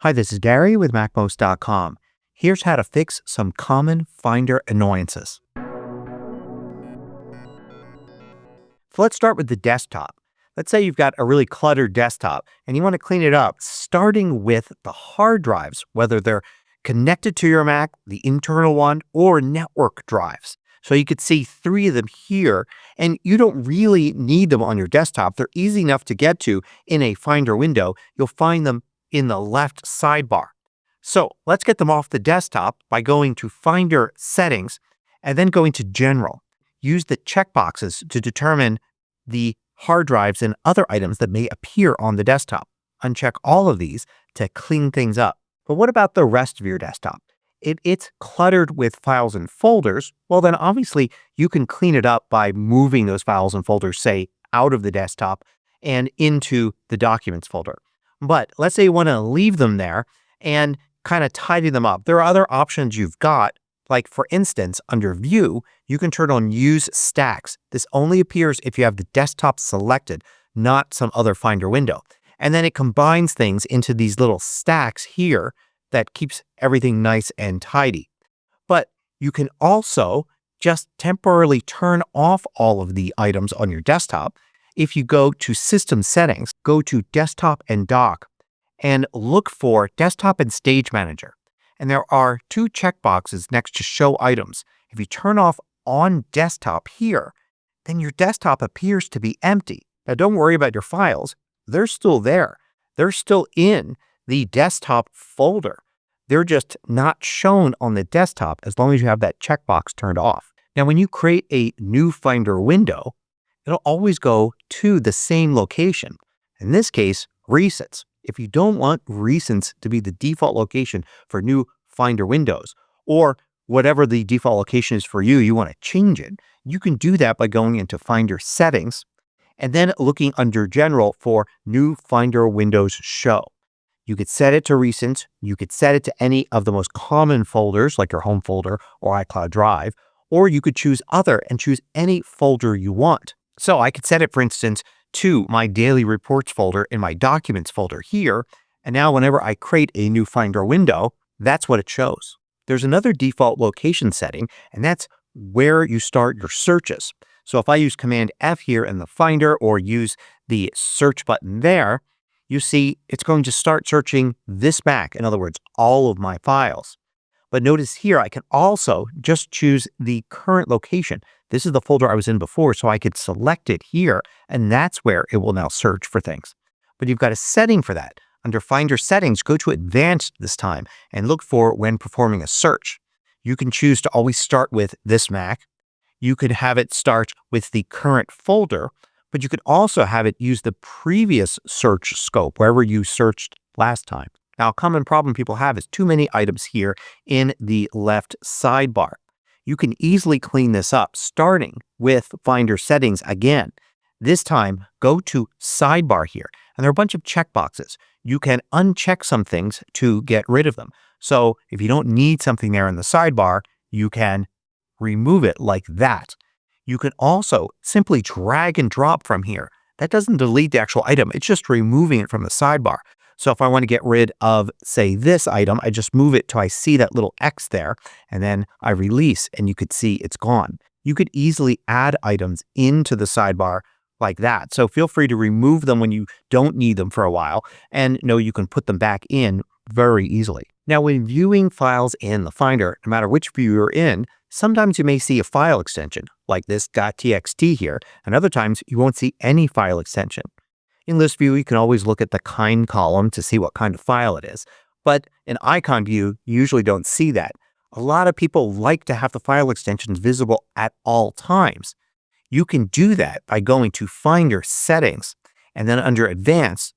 Hi, this is Gary with MACMOST.com. Here's how to fix some common Finder annoyances. So let's start with the desktop. Let's say you've got a really cluttered desktop and you want to clean it up, starting with the hard drives, whether they're connected to your Mac, the internal one, or network drives. So you could see three of them here, and you don't really need them on your desktop. They're easy enough to get to in a Finder window. You'll find them in the left sidebar. So let's get them off the desktop by going to Finder Settings and then going to General. Use the checkboxes to determine the hard drives and other items that may appear on the desktop. Uncheck all of these to clean things up. But what about the rest of your desktop? It's cluttered with files and folders. Well, then obviously you can clean it up by moving those files and folders, say, out of the desktop and into the Documents folder. But let's say you want to leave them there and kind of tidy them up. There are other options you've got. Like, for instance, under View, you can turn on Use Stacks. This only appears if you have the desktop selected, not some other Finder window. And then it combines things into these little stacks here that keeps everything nice and tidy. But you can also just temporarily turn off all of the items on your desktop. If you go to System Settings, go to Desktop and Dock, and look for Desktop and Stage Manager. And there are two checkboxes next to Show Items. If you turn off On Desktop here, then your desktop appears to be empty. Now don't worry about your files. They're still there. They're still in the desktop folder. They're just not shown on the desktop as long as you have that checkbox turned off. Now when you create a new Finder window, it'll always go to the same location. In this case, Recents. If you don't want Recents to be the default location for new Finder windows, or whatever the default location is for you, you want to change it, you can do that by going into Finder Settings and then looking under General for New Finder Windows Show. You could set it to Recent. You could set it to any of the most common folders like your home folder or iCloud Drive, or you could choose Other and choose any folder you want. So I could set it, for instance, to my Daily Reports folder in my Documents folder here, and now whenever I create a new Finder window, that's what it shows. There's another default location setting, and that's where you start your searches. So if I use Command F here in the Finder or use the search button there, you see it's going to start searching this Mac, in other words, all of my files. But notice here I can also just choose the current location. This is the folder I was in before, so I could select it here, and that's where it will now search for things. But you've got a setting for that. Under Finder Settings, go to Advanced this time and look for when performing a search. You can choose to always start with this Mac. You could have it start with the current folder, but you could also have it use the previous search scope, wherever you searched last time. Now, a common problem people have is too many items here in the left sidebar. You can easily clean this up, starting with Finder Settings again. This time, go to Sidebar here, and there are a bunch of checkboxes. You can uncheck some things to get rid of them. So if you don't need something there in the sidebar, you can remove it like that. You can also simply drag and drop from here. That doesn't delete the actual item. It's just removing it from the sidebar. So if I want to get rid of, say, this item, I just move it till I see that little X there, and then I release, and you could see it's gone. You could easily add items into the sidebar like that. So feel free to remove them when you don't need them for a while, and know you can put them back in very easily. Now, when viewing files in the Finder, no matter which view you're in, sometimes you may see a file extension, like this .txt here, and other times you won't see any file extension. In List View, you can always look at the Kind column to see what kind of file it is. But in Icon View, you usually don't see that. A lot of people like to have the file extensions visible at all times. You can do that by going to Finder Settings, and then under Advanced,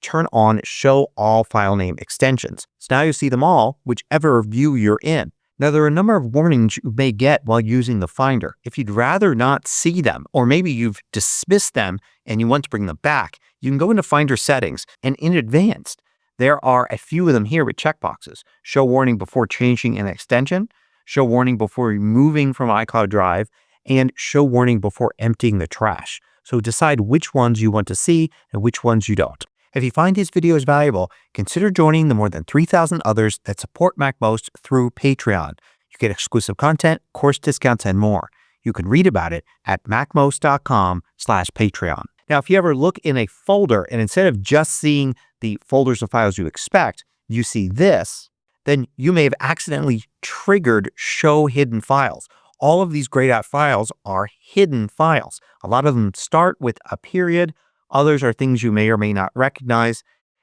turn on Show All File Name Extensions. So now you see them all, whichever view you're in. Now, there are a number of warnings you may get while using the Finder. If you'd rather not see them, or maybe you've dismissed them and you want to bring them back, you can go into Finder Settings, and in Advanced, there are a few of them here with checkboxes. Show warning before changing an extension, show warning before removing from iCloud Drive, and show warning before emptying the trash. So decide which ones you want to see and which ones you don't. If you find these videos valuable, consider joining the more than 3,000 others that support MACMOST through Patreon. You get exclusive content, course discounts, and more. You can read about it at macmost.com/Patreon. Now, if you ever look in a folder and instead of just seeing the folders of files you expect, you see this, then you may have accidentally triggered Show Hidden Files. All of these grayed out files are hidden files. A lot of them start with a period. Others are things you may or may not recognize.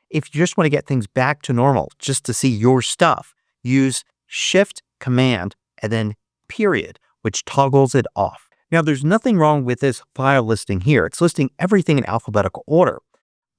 If you just want to get things back to normal, just to see your stuff, use Shift Command and then period, which toggles it off. Now, there's nothing wrong with this file listing here. It's listing everything in alphabetical order,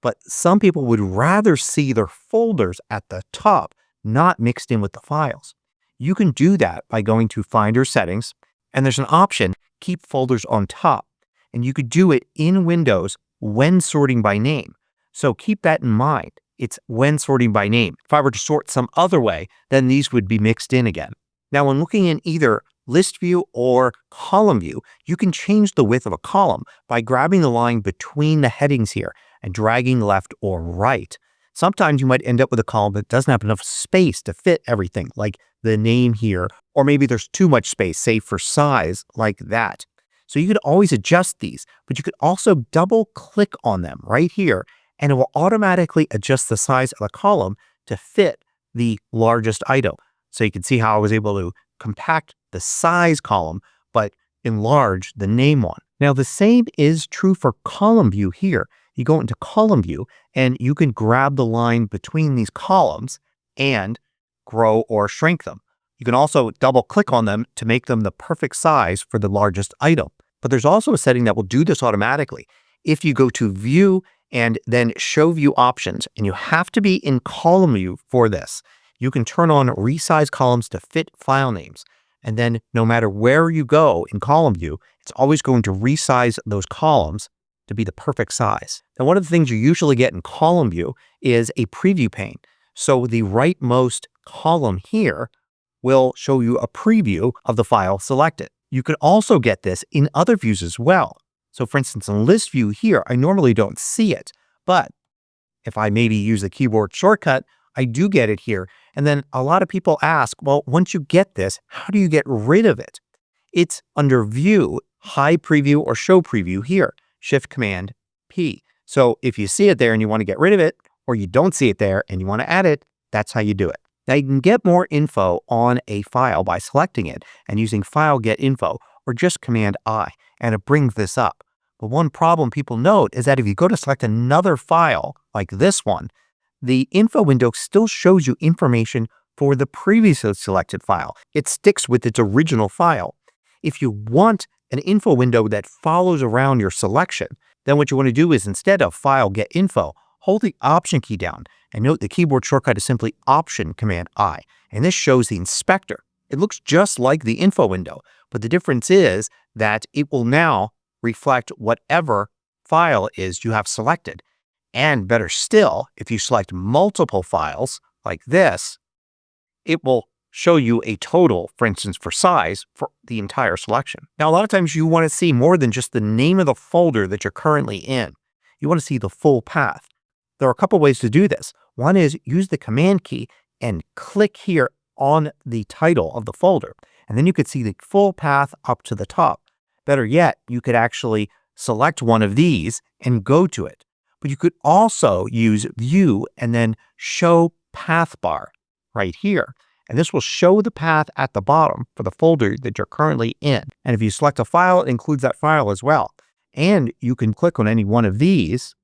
but some people would rather see their folders at the top, not mixed in with the files. You can do that by going to Finder Settings, and there's an option, Keep Folders on Top, and you could do it in Windows when sorting by name. So keep that in mind. It's when sorting by name. If I were to sort some other way, then these would be mixed in again. Now, when looking in either list view or column view, you can change the width of a column by grabbing the line between the headings here and dragging left or right. Sometimes you might end up with a column that doesn't have enough space to fit everything, like the name here, or maybe there's too much space, say for size, like that. So you could always adjust these, but you could also double click on them right here, and it will automatically adjust the size of the column to fit the largest item. So you can see how I was able to compact the size column, but enlarge the name one. Now, the same is true for column view here. You go into column view and you can grab the line between these columns and grow or shrink them. You can also double click on them to make them the perfect size for the largest item. But there's also a setting that will do this automatically. If you go to View and then Show View Options, and you have to be in column view for this, you can turn on Resize Columns to fit file names. And then no matter where you go in column view, it's always going to resize those columns to be the perfect size. Now, one of the things you usually get in column view is a preview pane. So the rightmost column here will show you a preview of the file selected. You could also get this in other views as well. So for instance, in list view here, I normally don't see it, but if I maybe use the keyboard shortcut, I do get it here. And then a lot of people ask, well, once you get this, how do you get rid of it? It's under View, Hide Preview or Show Preview here, Shift Command P. So if you see it there and you want to get rid of it, or you don't see it there and you want to add it, that's how you do it. Now, you can get more info on a file by selecting it and using File Get Info or just Command I, and it brings this up. But one problem people note is that if you go to select another file like this one, the info window still shows you information for the previously selected file. It sticks with its original file. If you want an info window that follows around your selection, then what you want to do is instead of File Get Info, hold the Option key down and note the keyboard shortcut is simply Option Command I, and this shows the inspector. It looks just like the info window, but the difference is that it will now reflect whatever file is you have selected. And better still, if you select multiple files like this, it will show you a total, for instance, for size for the entire selection. Now, a lot of times you want to see more than just the name of the folder that you're currently in. You want to see the full path. There are a couple ways to do this. One is use the Command key and click here on the title of the folder, and then you could see the full path up to the top. Better yet, you could actually select one of these and go to it. But you could also use View and then Show Path Bar right here. And this will show the path at the bottom for the folder that you're currently in. And if you select a file, it includes that file as well. And you can click on any one of these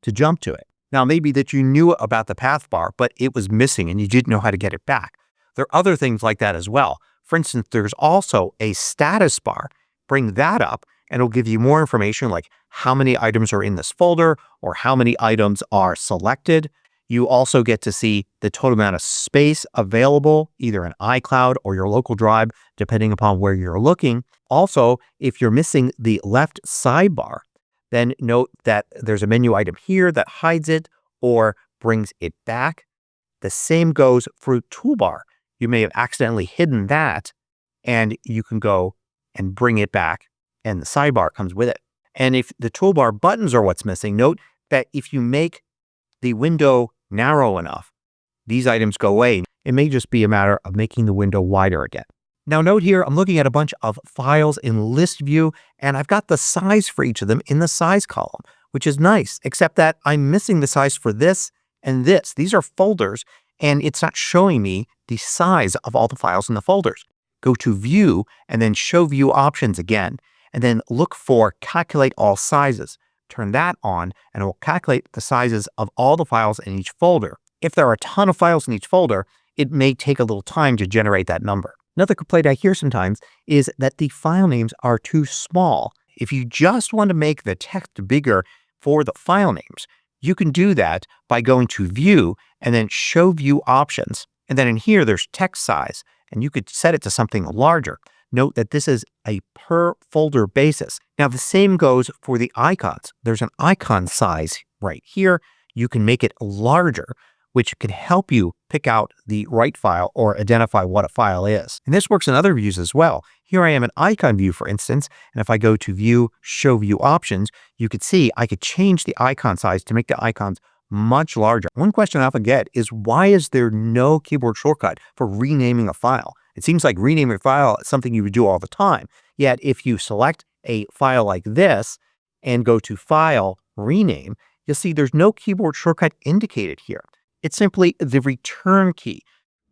to jump to it. Now, maybe that you knew about the path bar, but it was missing and you didn't know how to get it back. There are other things like that as well. For instance, there's also a status bar. Bring that up and it'll give you more information like how many items are in this folder or how many items are selected. You also get to see the total amount of space available either in iCloud or your local drive, depending upon where you're looking. Also, if you're missing the left sidebar, then note that there's a menu item here that hides it or brings it back. The same goes for toolbar. You may have accidentally hidden that and you can go and bring it back and the sidebar comes with it. And if the toolbar buttons are what's missing, note that if you make the window narrow enough, these items go away. It may just be a matter of making the window wider again. Now note here, I'm looking at a bunch of files in list view, and I've got the size for each of them in the size column, which is nice, except that I'm missing the size for this and this. These are folders, and it's not showing me the size of all the files in the folders. Go to View and then Show View Options again, and then look for Calculate All Sizes. Turn that on, and it will calculate the sizes of all the files in each folder. If there are a ton of files in each folder, it may take a little time to generate that number. Another complaint I hear sometimes is that the file names are too small. If you just want to make the text bigger for the file names, you can do that by going to View and then Show View Options. And then in here, there's text size, and you could set it to something larger. Note that this is a per folder basis. Now, the same goes for the icons. There's an icon size right here. You can make it larger, which can help you pick out the right file or identify what a file is. And this works in other views as well. Here I am in icon view, for instance, and if I go to View, Show View Options, you could see I could change the icon size to make the icons much larger. One question I often get is, why is there no keyboard shortcut for renaming a file? It seems like renaming a file is something you would do all the time. Yet if you select a file like this and go to File, Rename, you'll see there's no keyboard shortcut indicated here. It's simply the return key.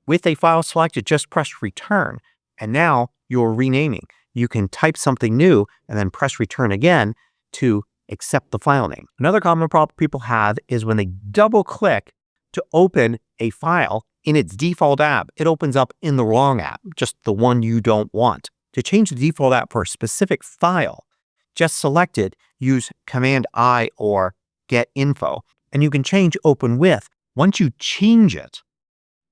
With a file selected, just press return, and now you're renaming. You can type something new and then press return again to accept the file name. Another common problem people have is when they double click to open a file in its default app, it opens up in the wrong app, just the one you don't want. To change the default app for a specific file, just select it, use Command I or Get Info, and you can change Open With. Once you change it,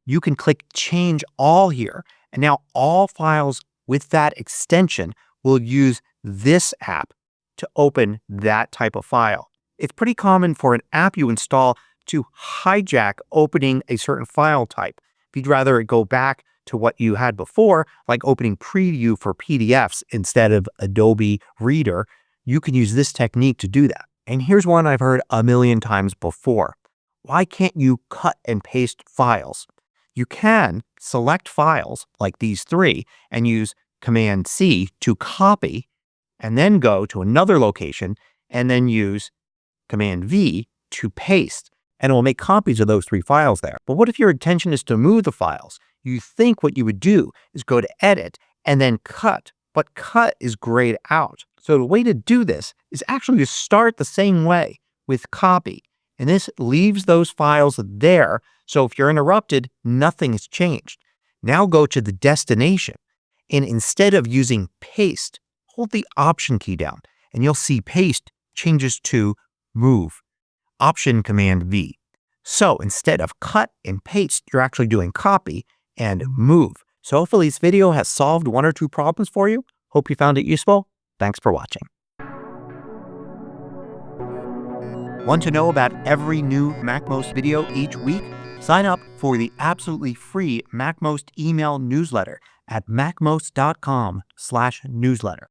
you can click Change All here, and now all files with that extension will use this app to open that type of file. It's pretty common for an app you install to hijack opening a certain file type. If you'd rather go back to what you had before, like opening Preview for PDFs instead of Adobe Reader, you can use this technique to do that. And here's one I've heard a million times before. Why can't you cut and paste files? You can select files like these three and use Command C to copy, and then go to another location and then use Command V to paste, and it will make copies of those three files there. But what if your intention is to move the files? You think what you would do is go to Edit and then Cut, but Cut is grayed out. So the way to do this is actually to start the same way with Copy. And this leaves those files there, so if you're interrupted, nothing has changed. Now go to the destination, and instead of using Paste, hold the Option key down, and you'll see Paste changes to Move. Option Command V. So instead of Cut and Paste, you're actually doing Copy and Move. So hopefully this video has solved one or two problems for you. Hope you found it useful. Thanks for watching. Want to know about every new MACMOST video each week? Sign up for the absolutely free MACMOST email newsletter at macmost.com/newsletter.